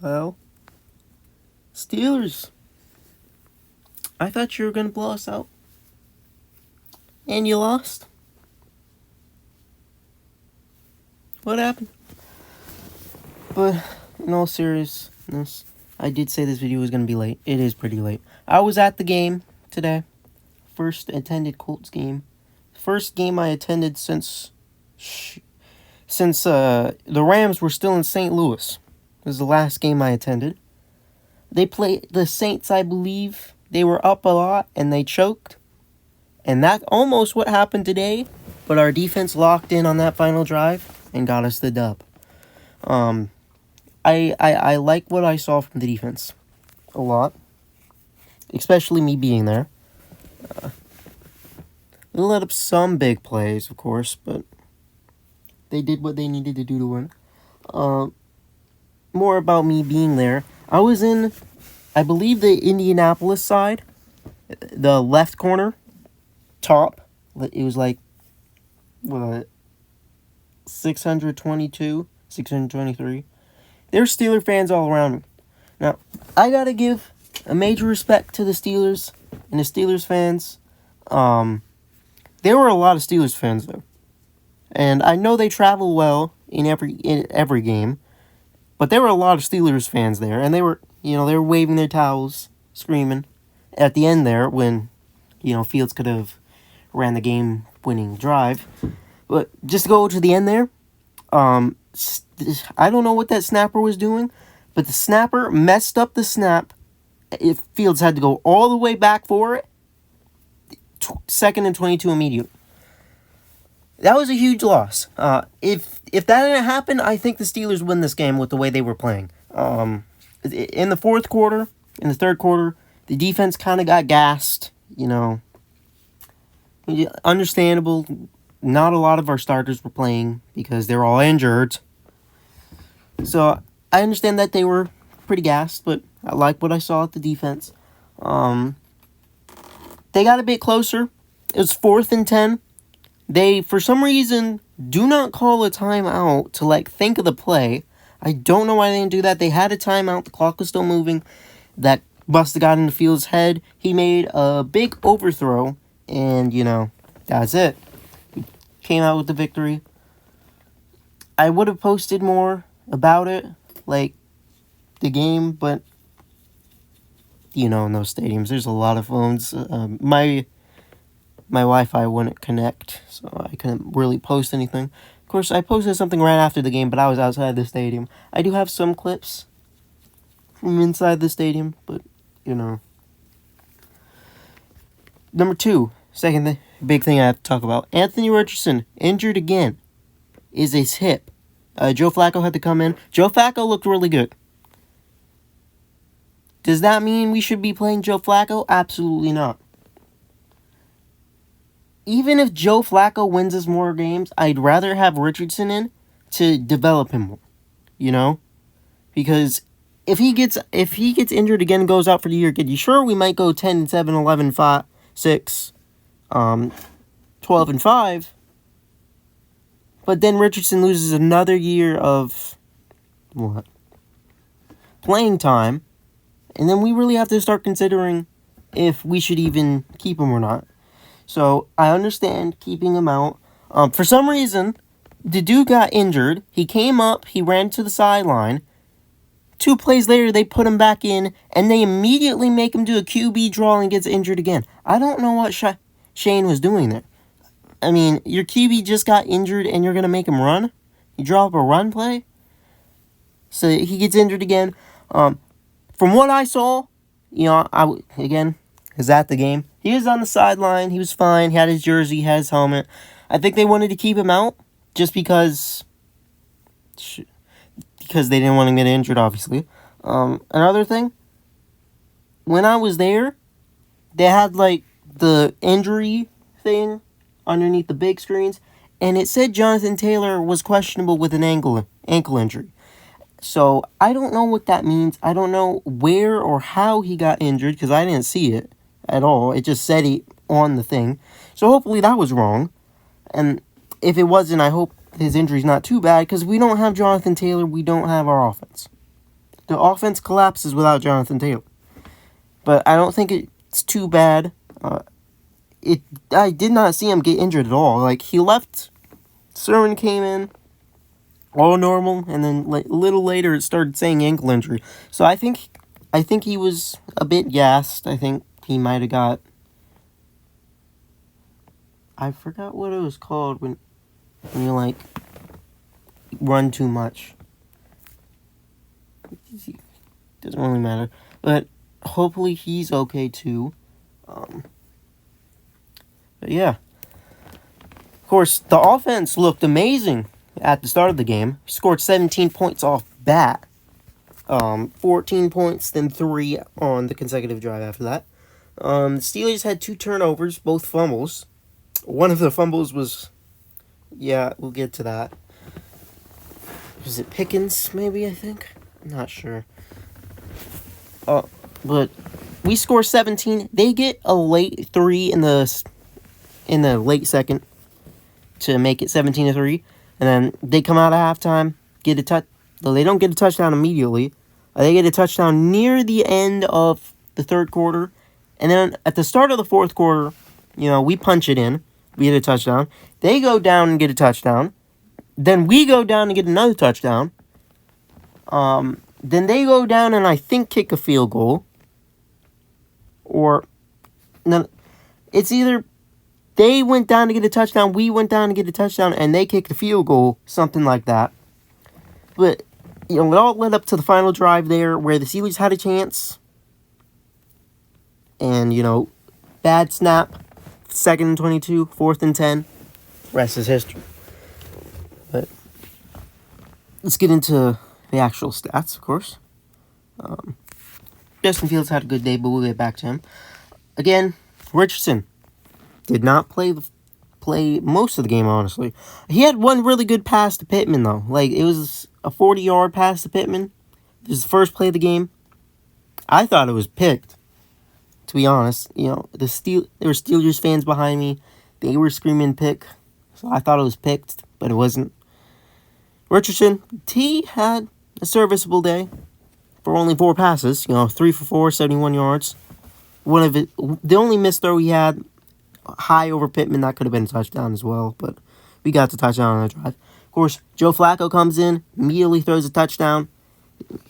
Well, Steelers. I thought you were going to blow us out. And you lost. What happened? But in all seriousness, I did say this video was going to be late. It is pretty late. I was at the game today. First attended Colts game. First game I attended since the Rams were still in St. Louis. It was the last game I attended. They played the Saints, I believe. They were up a lot and they choked. And that's almost what happened today. But our defense locked in on that final drive and got us the dub. I like what I saw from the defense a lot. Especially me being there. They let up some big plays, of course, but they did what they needed to do to win. More about me being there. I was in, I believe, the Indianapolis side, the left corner, top. It was like, what, 622, 623. There's Steeler fans all around me. Now, I gotta give a major respect to the Steelers and the Steelers fans. There were a lot of Steelers fans though, and I know they travel well in every game, but there were a lot of Steelers fans there, and they were waving their towels, screaming at the end there when Fields could have ran the game-winning drive. But just to go to the end there, I don't know what that snapper was doing, but the snapper messed up the snap. If Fields had to go all the way back for it, 2nd and 22 immediate. That was a huge loss. If that didn't happen, I think the Steelers win this game with the way they were playing. In the fourth quarter, in the third quarter, the defense kind of got gassed. Understandable. Not a lot of our starters were playing because they're all injured. So I understand that they were pretty gassed, but I like what I saw at the defense. They got a bit closer. It was 4th and 10. They, for some reason, do not call a timeout to, think of the play. I don't know why they didn't do that. They had a timeout. The clock was still moving. That busted got into Fields' head. He made a big overthrow, and, that's it. He came out with the victory. I would have posted more about it, the game, but in those stadiums, there's a lot of phones. My Wi-Fi wouldn't connect, so I couldn't really post anything. Of course, I posted something right after the game, but I was outside the stadium. I do have some clips from inside the stadium, but, Number 2, second big thing I have to talk about. Anthony Richardson, injured again, is his hip. Joe Flacco had to come in. Joe Flacco looked really good. Does that mean we should be playing Joe Flacco? Absolutely not. Even if Joe Flacco wins us more games, I'd rather have Richardson in to develop him more. Because if he gets injured again and goes out for the year, get you sure we might go 10-7, 11-5, 6, 12-5. But then Richardson loses another year of playing time. And then we really have to start considering if we should even keep him or not. So I understand keeping him out. For some reason, the dude got injured. He came up. He ran to the sideline. 2 plays later, they put him back in. And they immediately make him do a QB draw and gets injured again. I don't know what Shane was doing there. I mean, your QB just got injured and you're going to make him run? You draw up a run play? So he gets injured again. From what I saw, again, is at the game. He was on the sideline. He was fine. He had his jersey, had his helmet. I think they wanted to keep him out just because they didn't want him to get injured, obviously. Another thing, when I was there, they had, the injury thing underneath the big screens, and it said Jonathan Taylor was questionable with an ankle injury. So, I don't know what that means. I don't know where or how he got injured, because I didn't see it at all. It just said he on the thing. So, hopefully that was wrong. And if it wasn't, I hope his injury's not too bad, because we don't have Jonathan Taylor, we don't have our offense. the offense collapses without Jonathan Taylor. But I don't think it's too bad. I did not see him get injured at all. Like, he left, Sermon came in, all normal, and then a little later it started saying ankle injury. So I think he was a bit gassed. I think he might have got, I forgot what it was called when you, like, run too much. Doesn't really matter. But hopefully he's okay too. But yeah. Of course, the offense looked amazing at the start of the game. He scored 17 points off bat. 14 points, then 3 on the consecutive drive after that. The Steelers had 2 turnovers, both fumbles. One of the fumbles was, yeah, we'll get to that. Was it Pickens, maybe, I think? I'm not sure. But we score 17. They get a late 3 in the late second to make it 17-3. And then they come out at halftime, get a touch. Though they don't get a touchdown immediately. They get a touchdown near the end of the third quarter. And then at the start of the fourth quarter, we punch it in. We get a touchdown. They go down and get a touchdown. Then we go down and get another touchdown. Then they go down and I think kick a field goal. Or, no, it's either they went down to get a touchdown, we went down to get a touchdown, and they kicked a field goal, something like that. But, it all led up to the final drive there where the Steelers had a chance. And, bad snap, 2nd and 22, 4th and 10. Rest is history. But let's get into the actual stats, of course. Justin Fields had a good day, but we'll get back to him. Again, Richardson did not play most of the game, honestly. He had one really good pass to Pittman, though. Like, it was a 40-yard pass to Pittman. This is the first play of the game. I thought it was picked, to be honest. There were Steelers fans behind me. They were screaming pick. So I thought it was picked, but it wasn't. Richardson, he had a serviceable day for only 4 passes. 3 for 4, 71 yards. The only missed throw he had, high over Pittman, that could have been a touchdown as well, but we got the touchdown on the drive. Of course, Joe Flacco comes in, immediately throws a touchdown.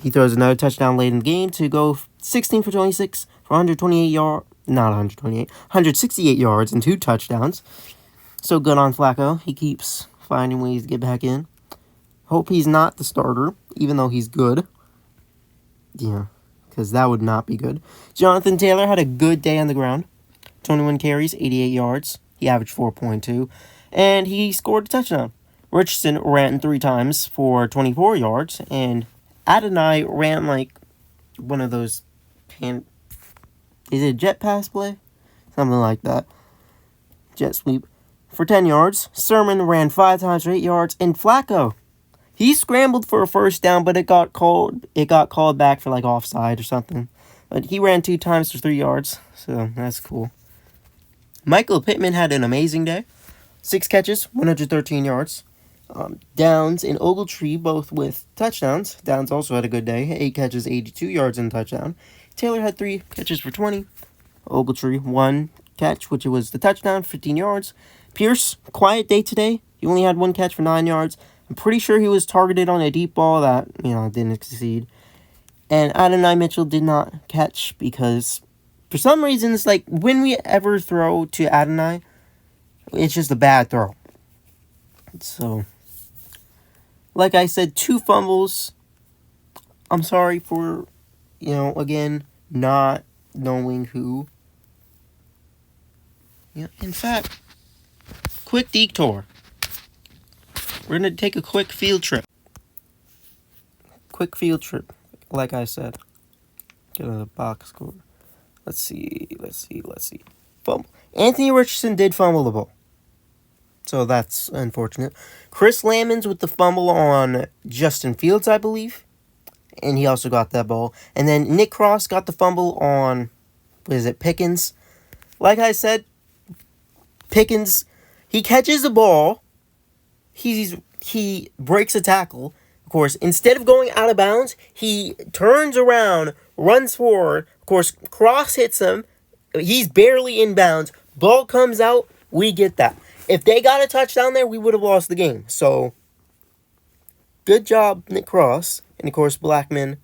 He throws another touchdown late in the game to go 16 for 26 for 168 yards and 2 touchdowns. So good on Flacco. He keeps finding ways to get back in. Hope he's not the starter, even though he's good. Yeah, because that would not be good. Jonathan Taylor had a good day on the ground. 21 carries, 88 yards. He averaged 4.2. And he scored a touchdown. Richardson ran 3 times for 24 yards. And Adonai ran like one of those is it a jet pass play? Something like that. Jet sweep. For 10 yards. Sermon ran 5 times for 8 yards. And Flacco, he scrambled for a first down, but it got called back for like offside or something. But he ran 2 times for 3 yards. So that's cool. Michael Pittman had an amazing day. 6 catches, 113 yards. Downs and Ogletree both with touchdowns. Downs also had a good day. 8 catches, 82 yards and a touchdown. Taylor had 3 catches for 20. Ogletree, 1 catch, which was the touchdown, 15 yards. Pierce, quiet day today. He only had 1 catch for 9 yards. I'm pretty sure he was targeted on a deep ball that, didn't succeed. And Adonai Mitchell did not catch because for some reason, it's like when we ever throw to Adonai, it's just a bad throw. So, like I said, 2 fumbles. I'm sorry for, again, not knowing who. In fact, quick detour. We're going to take a quick field trip. Like I said. Get a box score. Let's see. Fumble. Anthony Richardson did fumble the ball. So that's unfortunate. Chris Lamons with the fumble on Justin Fields, I believe. And he also got that ball. And then Nick Cross got the fumble on, Pickens. Like I said, Pickens, he catches the ball. He breaks a tackle. Of course, instead of going out of bounds, he turns around, runs forward. Of course, Cross hits him. He's barely in bounds. Ball comes out. We get that. If they got a touchdown there, we would have lost the game. So, good job, Nick Cross. And, of course, Blackman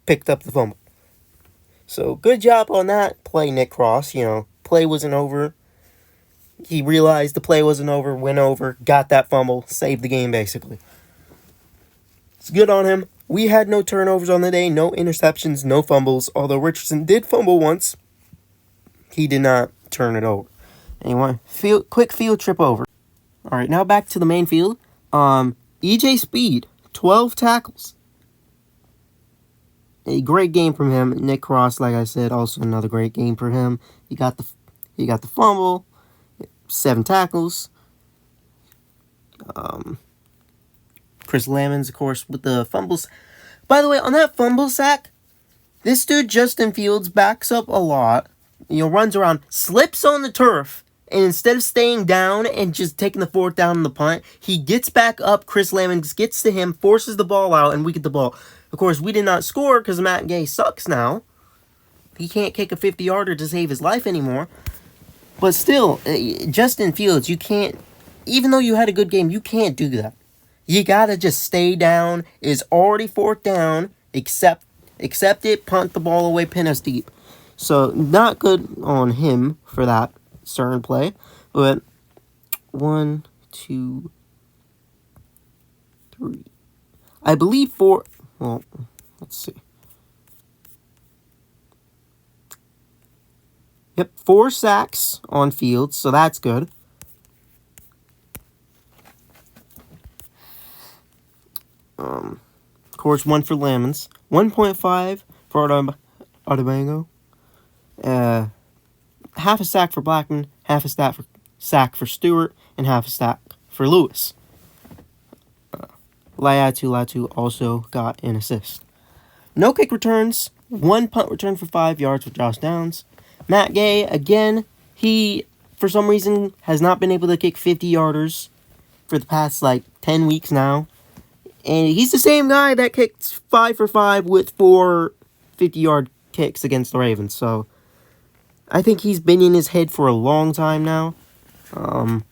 picked up the fumble. So, good job on that play, Nick Cross. Play wasn't over. He realized the play wasn't over, went over, got that fumble, saved the game, basically. It's good on him. We had no turnovers on the day, no interceptions, no fumbles. Although Richardson did fumble once, he did not turn it over. Anyway, quick field trip over. All right, now back to the main field. EJ Speed, 12 tackles. A great game from him. Nick Cross, like I said, also another great game for him. He got the fumble, 7 tackles. Chris Lamons, of course, with the fumbles. By the way, on that fumble sack, this dude, Justin Fields, backs up a lot. Runs around, slips on the turf, and instead of staying down and just taking the 4th down on the punt, he gets back up. Chris Lamons gets to him, forces the ball out, and we get the ball. Of course, we did not score because Matt Gay sucks now. He can't kick a 50-yarder to save his life anymore. But still, Justin Fields, you can't, even though you had a good game, you can't do that. You gotta just stay down. It's already 4th down. Accept it, punt the ball away, pin us deep. So, not good on him for that certain play. But 1, 2, 3. I believe 4. Well, let's see. Yep, 4 sacks on Fields, so that's good. Of course, 1 for Lamons. 1.5 for Adebango. Half a sack for Blackman, half a sack for Stewart, and half a sack for Lewis. Latu also got an assist. No kick returns. 1 punt return for 5 yards with Josh Downs. Matt Gay, again, he, for some reason, has not been able to kick 50-yarders for the past, 10 weeks now. And he's the same guy that kicked 5 for 5 with 4 50-yard kicks against the Ravens. So, I think he's been in his head for a long time now. I'm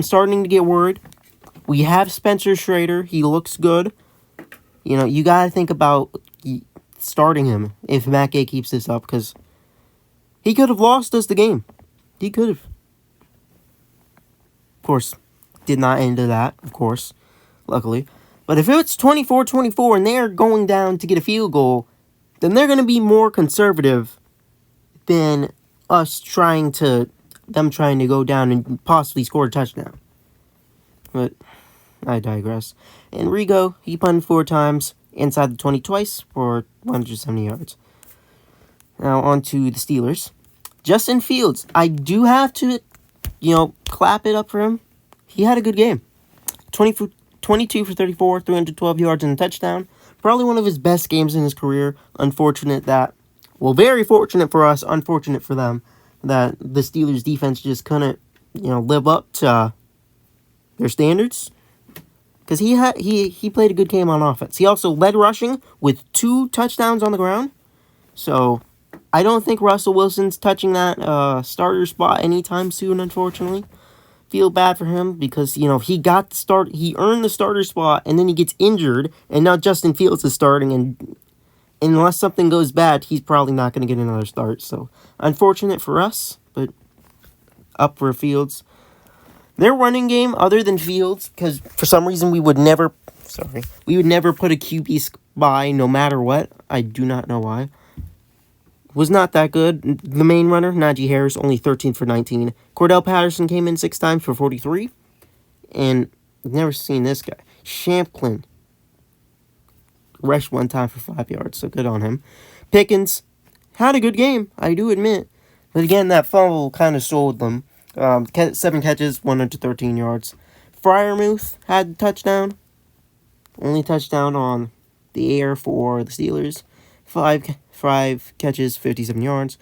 starting to get worried. We have Spencer Schrader. He looks good. You got to think about starting him if Matt Gay keeps this up, because he could have lost us the game. He could have. Of course, did not end to that, of course, luckily. But if it's 24-24 and they're going down to get a field goal, then they're going to be more conservative than them trying to go down and possibly score a touchdown. But I digress. And Rigo, he punted 4 times inside the 20 twice for 170 yards. Now on to the Steelers. Justin Fields, I do have to, clap it up for him. He had a good game. 22 for 34, 312 yards and a touchdown. Probably one of his best games in his career. Very fortunate for us, unfortunate for them, that the Steelers defense just couldn't, live up to their standards. Because he played a good game on offense. He also led rushing with 2 touchdowns on the ground. So, I don't think Russell Wilson's touching that starter spot anytime soon, unfortunately. Feel bad for him because, he got the start. He earned the starter spot, and then he gets injured, and now Justin Fields is starting, and unless something goes bad, he's probably not going to get another start. So, unfortunate for us, but up for Fields. Their running game, other than Fields, because for some reason we would never put a QB by no matter what. I do not know why. Was not that good. The main runner, Najee Harris, only 13 for 19. Cordell Patterson came in 6 times for 43. And I've never seen this guy. Champlin rushed 1 time for 5 yards, so good on him. Pickens had a good game, I do admit. But again, that fumble kind of sold them. 7 catches, 113 yards. Freiermuth had a touchdown. Only touchdown on the air for the Steelers. 5 catches, 57 yards.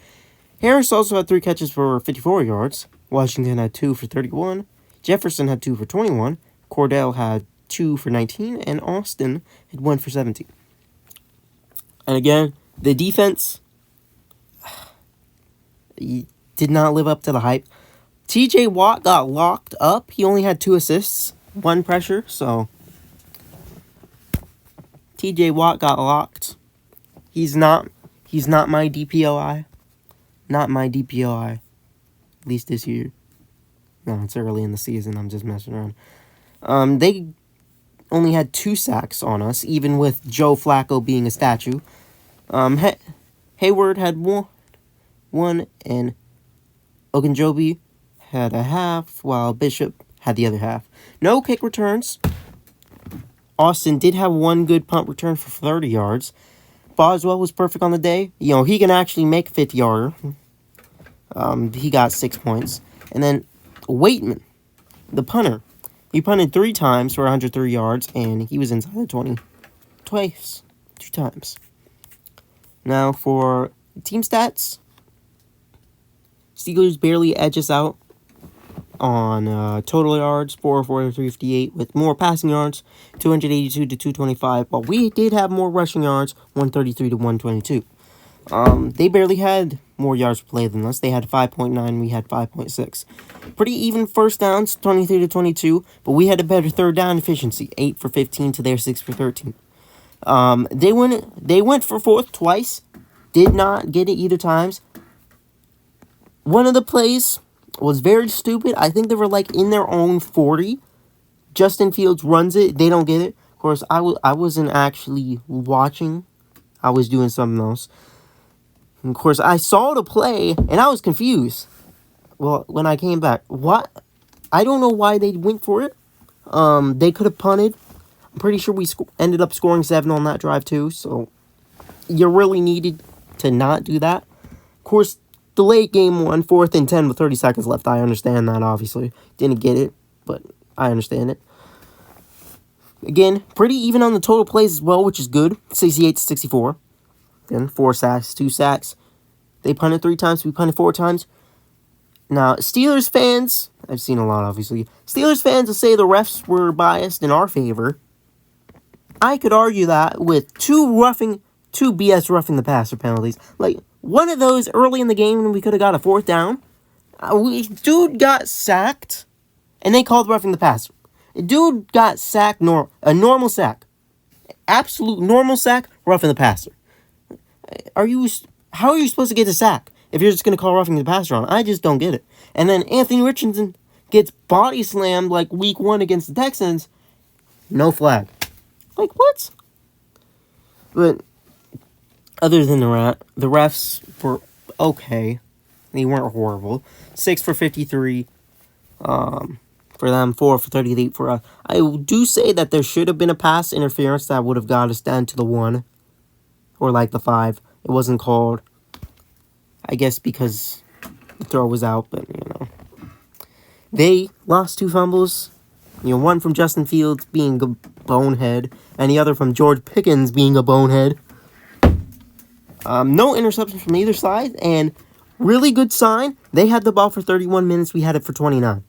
Harris also had 3 catches for 54 yards. Washington had 2 for 31. Jefferson had 2 for 21. Cordell had 2 for 19, and Austin had 1 for 17. And again, the defense did not live up to the hype. TJ Watt got locked up. He only had 2 assists, 1 pressure, so TJ Watt got locked. He's not my DPOI. Not my DPOI. At least this year. No, it's early in the season. I'm just messing around. They only had 2 sacks on us, even with Joe Flacco being a statue. Hayward had one, and Ogunjobi had a half, while Bishop had the other half. No kick returns. Austin did have 1 good punt return for 30 yards. Boswell was perfect on the day. You know, he can actually make a 50-yarder. He got 6 points. And then Waitman, the punter, he punted 3 times for 103 yards, and he was inside the 20 twice, 2 times. Now for team stats, Steelers barely edge us out on total yards, 404 to 358, with more passing yards, 282 to 225, but we did have more rushing yards, 133 to 122. They barely had more yards per play than us. They had 5.9, we had 5.6. Pretty even first downs, 23 to 22, but we had a better third down efficiency, 8 for 15 to their 6 for 13. They went for 4th twice, did not get it either times. One of the plays was very stupid. I think they were like in their own 40. Justin Fields runs it. They don't get it. Of course, I wasn't actually watching. I was doing something else. And of course, I saw the play, and I was confused. Well, when I came back, what? I don't know why they went for it. They could have punted. I'm pretty sure we ended up scoring 7 on that drive too. So, you really needed to not do that. Of course, the late game one, 4th and 10 with 30 seconds left. I understand that, obviously. Didn't get it, but I understand it. Again, pretty even on the total plays as well, which is good. 68 to 64. Again, 4 sacks, 2 sacks. They punted 3 times. We punted 4 times. Now, Steelers fans, I've seen a lot, obviously. Steelers fans will say the refs were biased in our favor. I could argue that with 2 BS roughing the passer penalties. Like, one of those early in the game when we could have got a 4th down. Dude got sacked, and they called roughing the passer. Dude got sacked, a normal sack. Absolute normal sack, roughing the passer. How are you supposed to get a sack if you're just going to call roughing the passer on? I just don't get it. And then Anthony Richardson gets body slammed like week 1 against the Texans. No flag. Like, what? But other than the refs were okay. They weren't horrible. 6 for 53 for them, 4 for 38 for us. I do say that there should have been a pass interference that would have got us down to the 1. Or like the 5. It wasn't called. I guess because the throw was out, but, you know. They lost 2 fumbles. You know, one from Justin Fields being a bonehead, and the other from George Pickens being a bonehead. No interceptions from either side, and really good sign, they had the ball for 31 minutes, we had it for 29.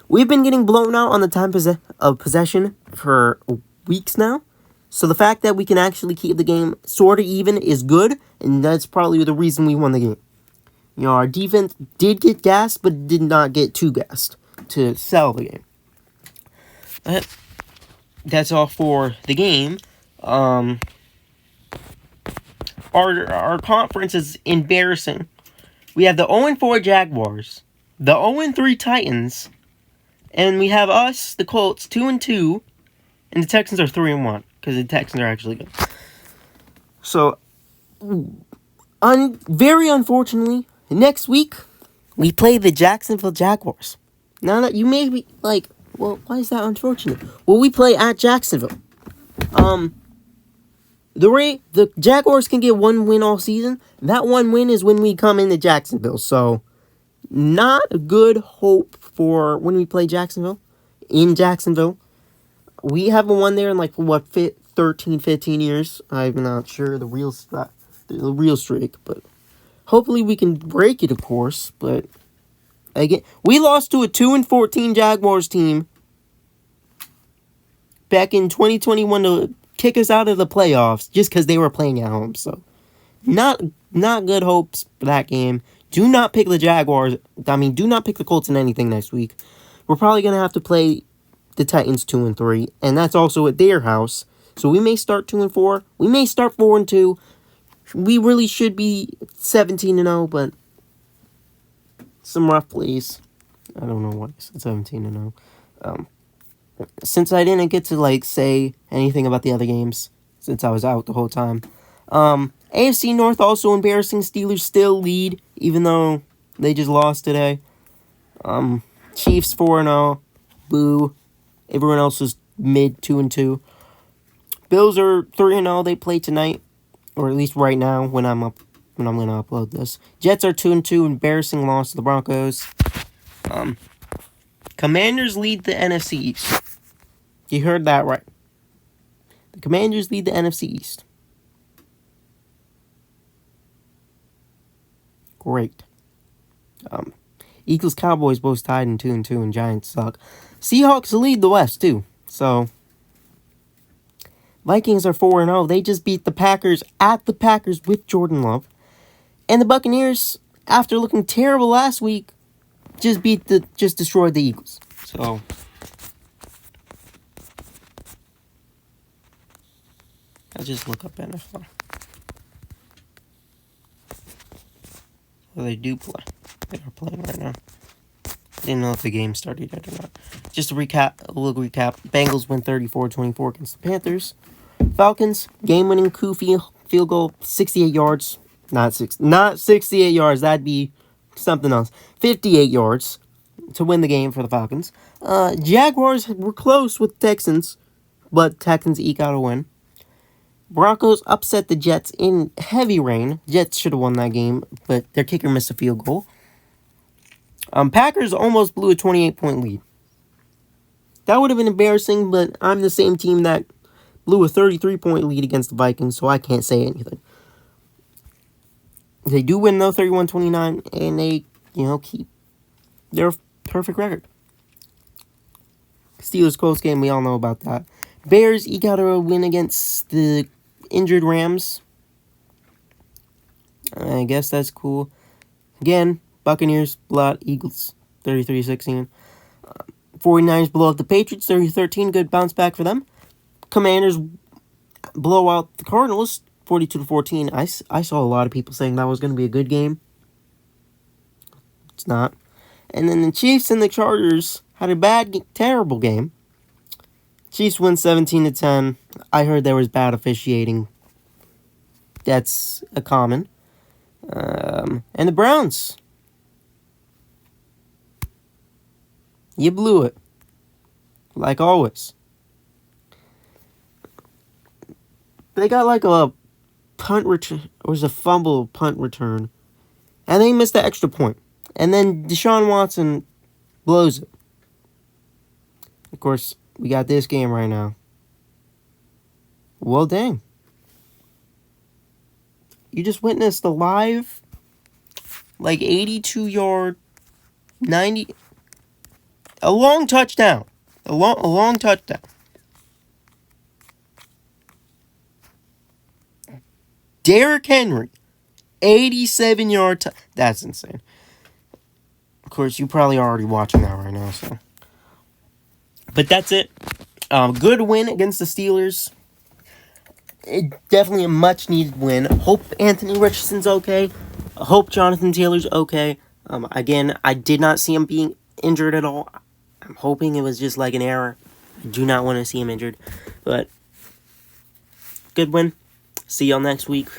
We've been getting blown out on the time of possession for weeks now, so the fact that we can actually keep the game sort of even is good, and that's probably the reason we won the game. You know, our defense did get gassed, but did not get too gassed to sell the game. That's all for the game. Our conference is embarrassing. We have the 0-4 Jaguars, the 0-3 Titans, and we have us, the Colts, 2-2, and the Texans are 3-1 because the Texans are actually good. So, very unfortunately, next week we play the Jacksonville Jaguars. Now that you may be like, well, why is that unfortunate? Well, we play at Jacksonville. The Jaguars can get 1 win all season. That 1 win is when we come into Jacksonville. So, not a good hope for when we play Jacksonville. In Jacksonville. We haven't won there in 13, 15 years. I'm not sure the real streak, but hopefully we can break it, of course. But again, we lost to a 2-14 Jaguars team back in 2021 to kick us out of the playoffs just because they were playing at home. So, not good hopes for that game. Do not pick the Jaguars. I mean, do not pick the Colts in anything next week. We're probably going to have to play the Titans 2-3, and that's also at their house. So we may start 2-4. We may start 4-2. We really should be 17-0, but some rough plays. I don't know why I said 17-0. Since I didn't get to say anything about the other games since I was out the whole time. AFC North also embarrassing. Steelers still lead even though they just lost today. Chiefs 4-0. Boo. Everyone else is mid 2-2. Bills are 3-0. They play tonight, or at least right now when I'm gonna upload this. Jets are 2-2. Embarrassing loss to the Broncos. Commanders lead the NFC East. You heard that right. The Commanders lead the NFC East. Great. Eagles, Cowboys both tied in 2-2, and Giants suck. Seahawks lead the West too. So Vikings are 4-0. They just beat the Packers at the Packers with Jordan Love. And the Buccaneers, after looking terrible last week, just destroyed the Eagles. So I'll just look up NFL. Well, they do play. They are playing right now. Didn't know if the game started yet or not. Just a little recap. Bengals win 34-24 against the Panthers. Falcons, game-winning field goal, 68 yards. Not 68 yards. That'd be something else. 58 yards to win the game for the Falcons. Jaguars were close with Texans, but Texans eke out a win. Broncos upset the Jets in heavy rain. Jets should have won that game, but their kicker missed a field goal. Packers almost blew a 28-point lead. That would have been embarrassing, but I'm the same team that blew a 33-point lead against the Vikings, so I can't say anything. They do win, though, 31-29, and they, keep their perfect record. Steelers-Colts game, we all know about that. Bears eke out a win against the injured Rams. I guess that's cool. Again, Buccaneers blow out Eagles 33-16. 49ers blow out the Patriots 30-13. Good bounce back for them. Commanders blow out the Cardinals 42-14. I saw a lot of people saying that was going to be a good game. It's not. And then the Chiefs and the Chargers had a terrible game. Chiefs win 17-10. I heard there was bad officiating. That's a common. And the Browns. You blew it. Like always. They got a punt return. It was a fumble punt return. And they missed the extra point. And then Deshaun Watson blows it. Of course, we got this game right now. Well, dang. You just witnessed a live, 82-yard, 90... A long touchdown. A long touchdown. Derrick Henry, 87-yard That's insane. Of course, you're probably already watching that right now, so. But that's it. Good win against the Steelers. Definitely a much-needed win. Hope Anthony Richardson's okay. Hope Jonathan Taylor's okay. Again, I did not see him being injured at all. I'm hoping it was just an error. I do not want to see him injured. But good win. See y'all next week.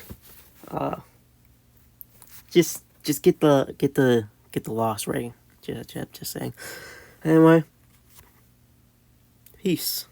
Just get the loss ready. Just saying. Anyway, peace.